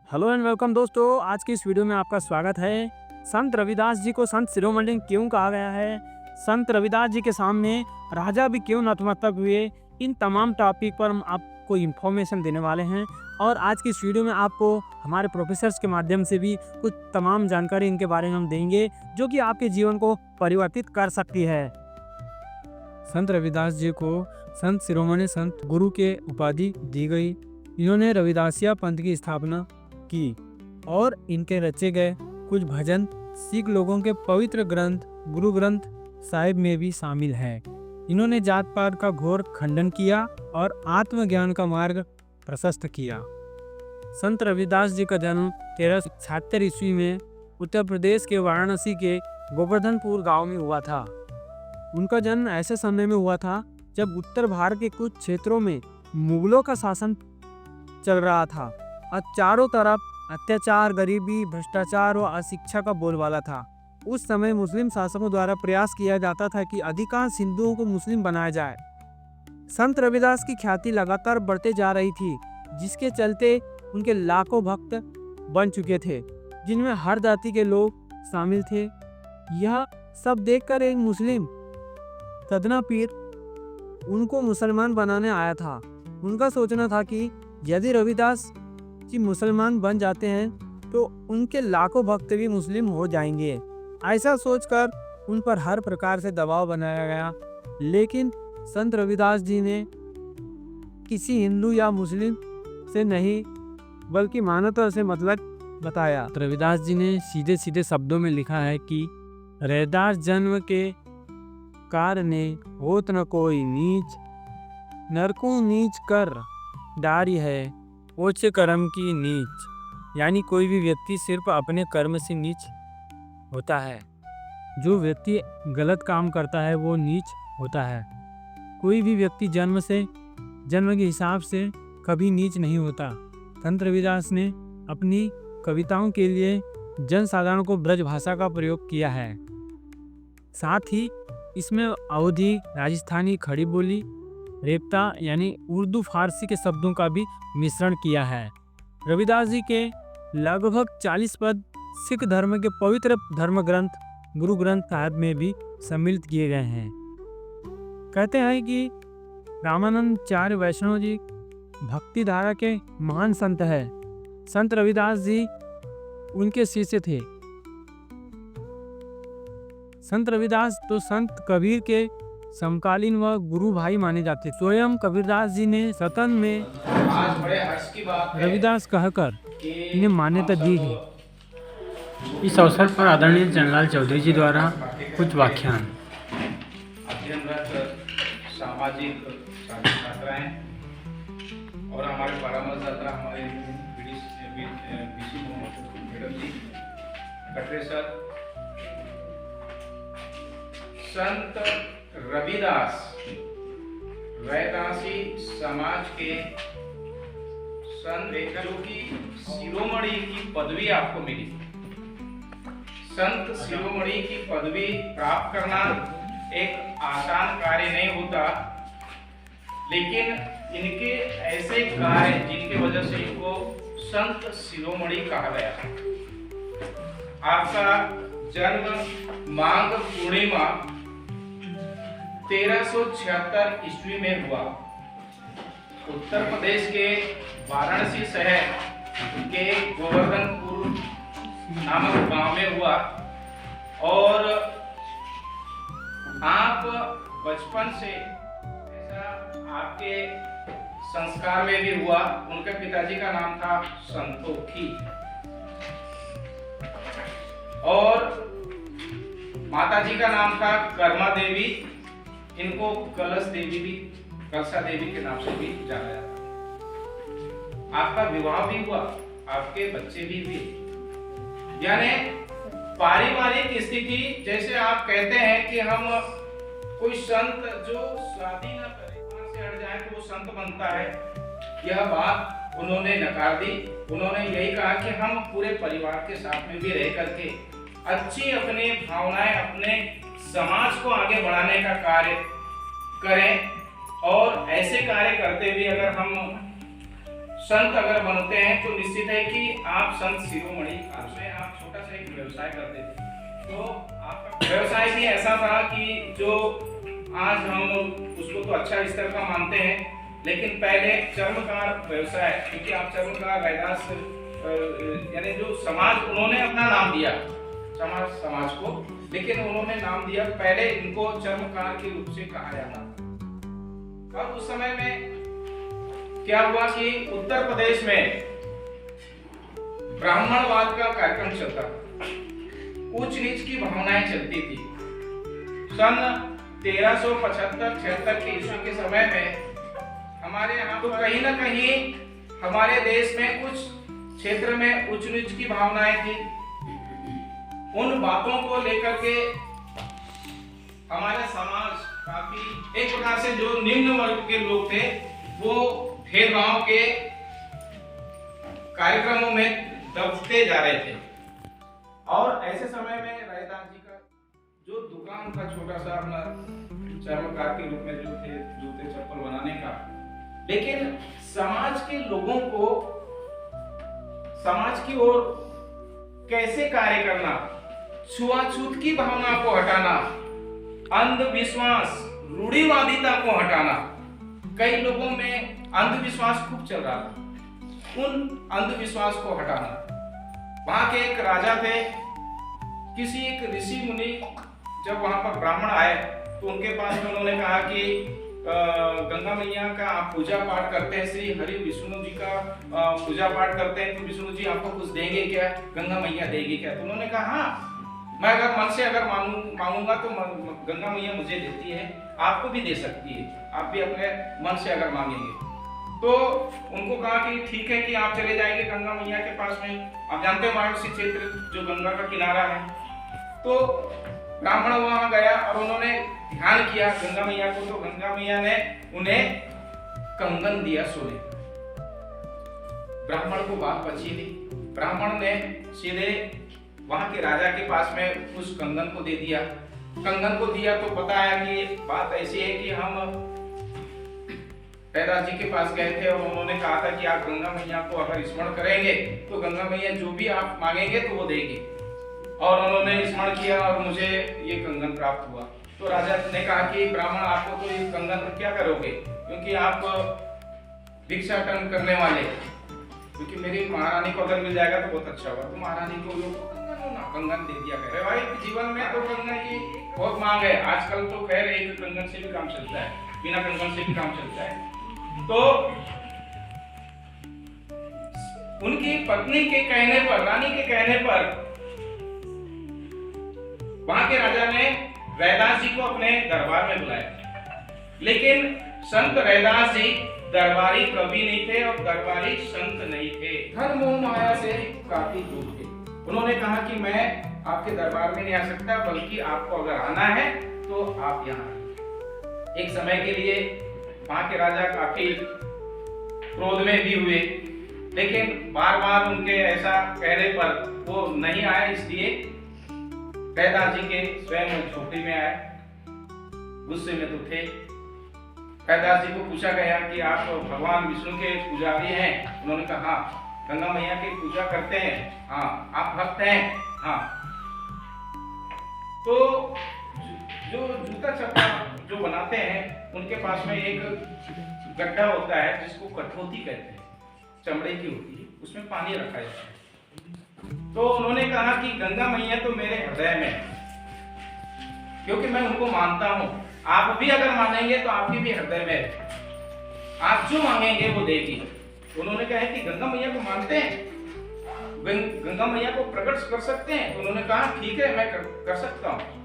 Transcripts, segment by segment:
Hello and welcome दोस्तों, आज की इस वीडियो में आपका स्वागत है। संत रविदास जी को संत शिरोमणि क्यों कहा गया है, संत रविदास जी के सामने राजा भी क्यों नतमस्तक हुए, इन तमाम टॉपिक पर हम आपको इन्फॉर्मेशन देने वाले हैं। और आज की इस वीडियो में आपको हमारे प्रोफेसर्स के माध्यम से भी कुछ तमाम जानकारी इनके बारे में हम देंगे, जो कि आपके जीवन को परिवर्तित कर सकती है। संत रविदास जी को संत शिरोमणि संत गुरु के उपाधि दी गई। इन्होंने रविदासिया पंथ की स्थापना की और इनके रचे गए कुछ भजन सिख लोगों के पवित्र ग्रंथ गुरु ग्रंथ साहिब में भी शामिल है। इन्होंने जात पात का घोर खंडन किया और आत्मज्ञान का मार्ग प्रशस्त किया। संत रविदास जी का जन्म 1376 ईस्वी में उत्तर प्रदेश के वाराणसी के गोवर्धनपुर गांव में हुआ था। उनका जन्म ऐसे समय में हुआ था जब उत्तर भारत के कुछ क्षेत्रों में मुगलों का शासन चल रहा था और चारों तरफ अत्याचार, गरीबी, भ्रष्टाचार और अशिक्षा का बोलबाला था। उस समय मुस्लिम शासकों द्वारा प्रयास किया जाता था कि अधिकांश हिंदुओं को मुस्लिम बनाया जाए। संत रविदास की ख्याति लगातार बढ़ते जा रही थी, जिसके चलते उनके लाखों भक्त बन चुके थे, जिनमें हर जाति के लोग शामिल थे। यह सब देखकर एक मुस्लिम सदना पीर उनको मुसलमान बनाने आया था। उनका सोचना था कि यदि रविदास जी मुसलमान बन जाते हैं तो उनके लाखों भक्त भी मुस्लिम हो जाएंगे। ऐसा सोचकर उन पर हर प्रकार से दबाव बनाया गया, लेकिन संत रविदास जी ने किसी हिंदू या मुस्लिम से नहीं बल्कि मानवता से मतलब बताया। रविदास जी ने सीधे सीधे शब्दों में लिखा है कि रैदास जन्म के कारणे होत न कोई नीच, नरको नीच कर डारी है उच्च कर्म की नीच। यानी कोई भी व्यक्ति सिर्फ अपने कर्म से नीच होता है। जो व्यक्ति गलत काम करता है वो नीच होता है। कोई भी व्यक्ति जन्म के हिसाब से कभी नीच नहीं होता। संत रविदास ने अपनी कविताओं के लिए जन साधारण को ब्रज भाषा का प्रयोग किया है। साथ ही इसमें अवधी, राजस्थानी, खड़ी बोली, रेपता यानी उर्दू फारसी के शब्दों का भी मिश्रण किया है। रविदास जी के लगभग 40 पद सिख धर्म के पवित्र धर्म ग्रंथ गुरु ग्रंथ साहिब में भी सम्मिलित किए गए हैं। कहते हैं कि रामानंदाचार्य वैष्णव जी भक्ति धारा के महान संत है। संत रविदास जी उनके शिष्य थे। संत रविदास तो संत कबीर के समकालीन व गुरु भाई माने जाते। स्वयं कबीरदास जी ने सतन में रविदास कहकर इन्हें मान्यता दी है। इस अवसर पर आदरणीय चंद्रलाल चौधरी जी द्वारा कुछ व्याख्यान। सामाजिक छात्राएं और हमारे परामर्शदाता हमारे मैडम जी, कटरे सर, संत रविदास वैदासी समाज के संत की शिरोमणि की पदवी आपको मिली। संत शिरोमणि की पदवी प्राप्त करना एक आसान कार्य नहीं होता, लेकिन इनके ऐसे कार्य जिनके वजह से इनको संत शिरोमणि कहा गया। आपका जन्म माघ पूर्णिमा 1376 ईस्वी में हुआ। उत्तर प्रदेश के वाराणसी शहर के गोवर्धनपुर नामक गांव में हुआ। और आप बचपन से ऐसा आपके संस्कार में भी हुआ। उनके पिताजी का नाम था संतोखी और माताजी का नाम था कर्मा देवी। इनको कलश देवी भी, कलसा देवी के नाम से भी जाना जाता। आपका विवाह भी हुआ, आपके बच्चे भी हुए। यानी पारिवारिक स्थिति, जैसे आप कहते हैं कि हम कोई संत जो शादी न करे, वहां से हट जाए तो वो संत बनता है, यह बात उन्होंने नकार दी। उन्होंने यही कहा कि हम पूरे परिवार के साथ में भी रह करके अच्छी अपनी भावनाएं, अपने समाज को आगे बढ़ाने का कार्य करें। और ऐसे कार्य करते हुए अगर हम संत अगर बनते हैं तो निश्चित है कि आप संत शिरोमणि में आप छोटा सा एक व्यवसाय करते थे। तो आपका व्यवसाय भी ऐसा था कि जो आज हम उसको तो अच्छा स्तर का मानते हैं, लेकिन पहले चर्मकार व्यवसाय, क्योंकि आप चर्मकार रैदास यानी जो समाज उन्होंने अपना नाम दिया समाज को, लेकिन उन्होंने नाम दिया, पहले इनको चर्मकार के रूप से कहा जाता था। और उस समय में क्या हुआ कि उत्तर प्रदेश में ब्राह्मणवाद का कार्यक्रम चलता था, उच्च नीच की भावनाएं चलती थी। सन 1375-76 के ईस्वी के समय में हमारे यहाँ तो कहीं ना कहीं हमारे देश में कुछ क्षेत्र में उच्च नीच की भावनाएं थी। उन बातों को लेकर के हमारे समाज काफी एक प्रकार से जो निम्न वर्ग के लोग थे वो भेदभाव के कार्यक्रमों में दबते जा रहे थे। और ऐसे समय में रैदास जी का जो दुकान था छोटा सा अपना चर्मकार के रूप में जो थे जूते चप्पल बनाने का, लेकिन समाज के लोगों को समाज की ओर कैसे कार्य करना, छुआछूत की भावना को हटाना, अंधविश्वास रूढ़िवादिता को हटाना। कई लोगों में अंधविश्वास खूब चल रहा था, उन अंधविश्वास को हटाना। वहां के एक राजा थे, किसी एक ऋषि मुनि जब वहां पर ब्राह्मण आए तो उनके पास में उन्होंने कहा कि गंगा मैया का आप पूजा पाठ करते हैं, श्री हरि विष्णु जी का पूजा पाठ करते हैं, तो विष्णु जी आपको कुछ देंगे क्या, गंगा मैया देगी क्या? तो उन्होंने कहा हाँ, मैं अगर मन से अगर मांगूंगा तो गंगा मैया मुझे देती है, आपको भी दे सकती है, आप भी अपने मन से अगर मांगेंगे। तो उनको कहा कि ठीक है कि आप चले जाएंगे गंगा मैया के पास में, आप जानते हैं वाराणसी क्षेत्र जो गंगा का किनारा है। तो ब्राह्मण वहां गया और उन्होंने ध्यान किया गंगा मैया को, तो गंगा मैया ने उन्हें कंगन दिया सोने। ब्राह्मण को बात बची नहीं, ब्राह्मण ने सीधे वहां के राजा के पास में उस कंगन को दे दिया। कंगन को दिया तो बताया कि बात ऐसी है कि हम रैदास जी के पास गए थे और उन्होंने कहा था कि आप गंगा मैया को अगर स्मरण करेंगे तो गंगा मैया जो भी आप मांगेंगे तो वो देगी। और उन्होंने स्मरण किया और मुझे ये कंगन प्राप्त हुआ। तो राजा ने कहा कि ब्राह्मण आपको तो ये कंगन क्या करोगे, क्योंकि आप भिक्षाटन करने वाले, क्योंकि मेरी महारानी को अगर मिल जाएगा तो बहुत अच्छा होगा। तो महारानी को कंगन दे दिया गया। वैवाहिक जीवन में तो कंगन की बहुत मांग है, आजकल तो खैर एक कंगन से भी काम चलता है, बिना कंगन से भी काम चलता है। तो उनकी पत्नी के कहने पर, रानी के कहने पर वहां के राजा ने रैदास जी को अपने दरबार में बुलाया। लेकिन संत रैदास जी दरबारी कवि नहीं थे और दरबारी संत नहीं थे, धन मोह माया से काफी दूर थे। उन्होंने कहा कि मैं आपके दरबार में नहीं आ सकता, बल्कि आपको अगर आना है तो आप यहाँ आइए। एक समय के लिए वहां के राजा काफी क्रोध में भी हुए, लेकिन बार बार उनके ऐसा कहने पर वो नहीं आए, इसलिए रैदास जी के स्वयं झोपड़ी में आए, गुस्से में तो थे। रैदास जी को पूछा गया कि आप भगवान विष्णु के पुजारी हैं? उन्होंने कहा हाँ। गंगा मैया की पूजा करते हैं? हाँ। आप भक्त हैं? हाँ। तो जो जूता चप्पल जो बनाते हैं उनके पास में एक गड्ढा होता है जिसको कठौती कहते हैं, चमड़े की होती है, उसमें पानी रखा जाता है। तो उन्होंने कहा कि गंगा मैया तो मेरे हृदय में है, क्योंकि मैं उनको मानता हूँ। आप भी अगर मानेंगे तो आपके भी हृदय में है, आप जो मांगेंगे वो देगी। उन्होंने कहा कि गंगा मैया को मानते हैं, गंगा मैया को प्रकट कर सकते हैं? तो उन्होंने कहा ठीक है, मैं कर सकता हूँ।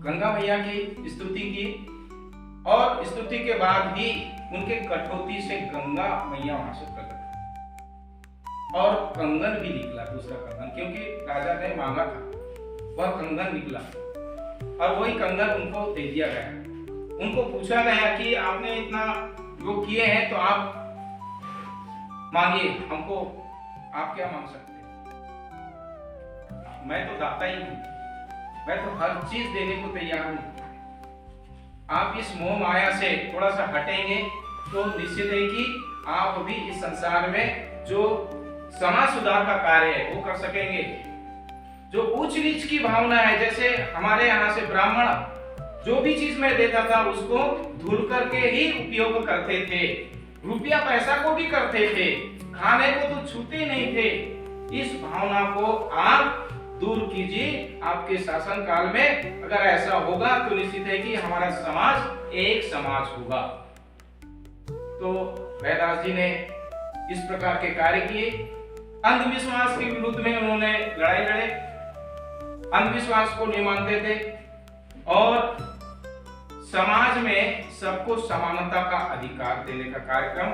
गंगा मैया की स्तुति की और स्तुति के बाद ही उनके कठौती से गंगा मैया वहां से प्रकट और कंगन भी निकला, दूसरा कंगन, क्योंकि राजा ने मांगा था, वह कंगन निकला और वही कंगन उनको दे दिया गया। उनको पूछा गया कि आपने इतना जो किए हैं तो आप मांगिए, हमको आप क्या मांग सकते हैं? मैं तो दाता ही हूं, मैं तो हर चीज देने को तैयार हूं। आप इस मोह माया से थोड़ा सा हटेंगे तो निश्चित है कि आप भी इस संसार में जो समाज सुधार का कार्य है वो कर सकेंगे। जो ऊंच नीच की भावना है, जैसे हमारे यहाँ से ब्राह्मण जो भी चीज में देता था उसको धुल करके ही उपयोग करते थे, रुपया पैसा को भी करते थे, खाने को तो छूते नहीं थे। इस भावना को आप दूर कीजिए। आपके शासन काल में अगर ऐसा होगा तो निश्चित है कि हमारा समाज एक समाज होगा। तो रैदास जी ने इस प्रकार के कार्य किए। अंधविश्वास के विरुद्ध में उन्होंने लड़ाई लड़े, अंधविश्वास को नहीं मानते थे और समाज में सबको समानता का अधिकार देने का कार्यक्रम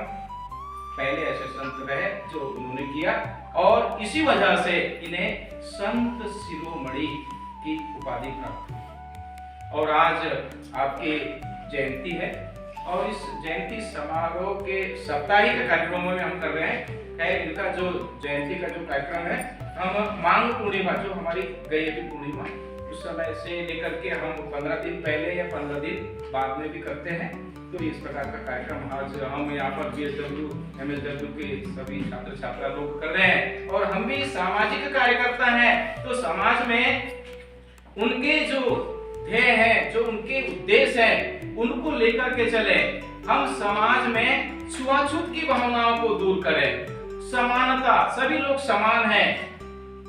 पहले ऐसे संत रहे जो उन्होंने किया और इसी वजह से इन्हें संत शिरोमणि की उपाधि प्राप्त हुई। और आज आपकी जयंती है और इस जयंती समारोह के साप्ताहिक कार्यक्रमों में हम कर रहे हैं। इनका जो जयंती का जो कार्यक्रम है हम मांग पूर्णिमा, जो हमारी गई अभी पूर्णिमा, उस समय से लेकर के हम 15 दिन पहले या 15 दिन बाद में भी करते हैं। तो इस प्रकार का कार्यक्रम आज हम यहाँ पर BSW MSW के सभी छात्र छात्रा लोग कर रहे हैं और हम भी सामाजिक कार्यकर्ता हैं। तो समाज में उनके जो ध्येय हैं, जो उनके उद्देश्य हैं, उनको लेकर के चले। हम समाज में छुआछूत की भावनाओं को दूर करें, समानता, सभी लोग समान हैं।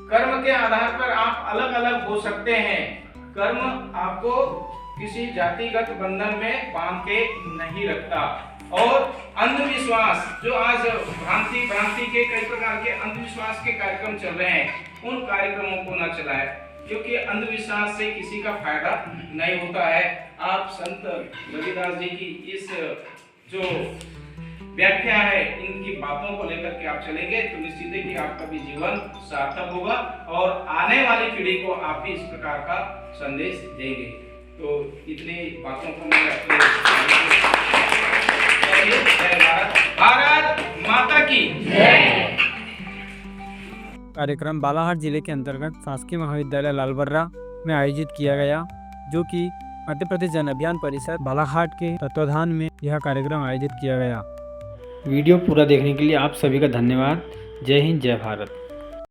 कर्म के आधार पर आप अलग अलग हो सकते हैं। कर्म आपको किसी जातिगत बंधन में बांध के नहीं रखता। और अंधविश्वास, जो आज भ्रांति के कई प्रकार के अंधविश्वास के कार्यक्रम चल रहे हैं, उन कार्यक्रमों को न चलाएं, क्योंकि अंधविश्वास से किसी का फायदा नहीं होता है। आप संत रविदास जी की इस जो व्याख्या है, इनकी बातों को लेकर के आप चलेंगे तो निश्चित है कि आपका भी जीवन सार्थक होगा और आने वाली पीढ़ी को आप भी इस प्रकार का संदेश देंगे। तो इतनी बातों को मैं जय भारत, भारत माता की जय। कार्यक्रम बालाघाट जिले के अंतर्गत शासकीय महाविद्यालय लालबर्रा में आयोजित किया गया, जो कि मध्य प्रदेश जन अभियान परिषद बालाघाट के तत्वाधान में यह कार्यक्रम आयोजित किया गया। वीडियो पूरा देखने के लिए आप सभी का धन्यवाद। जय हिंद, जय भारत।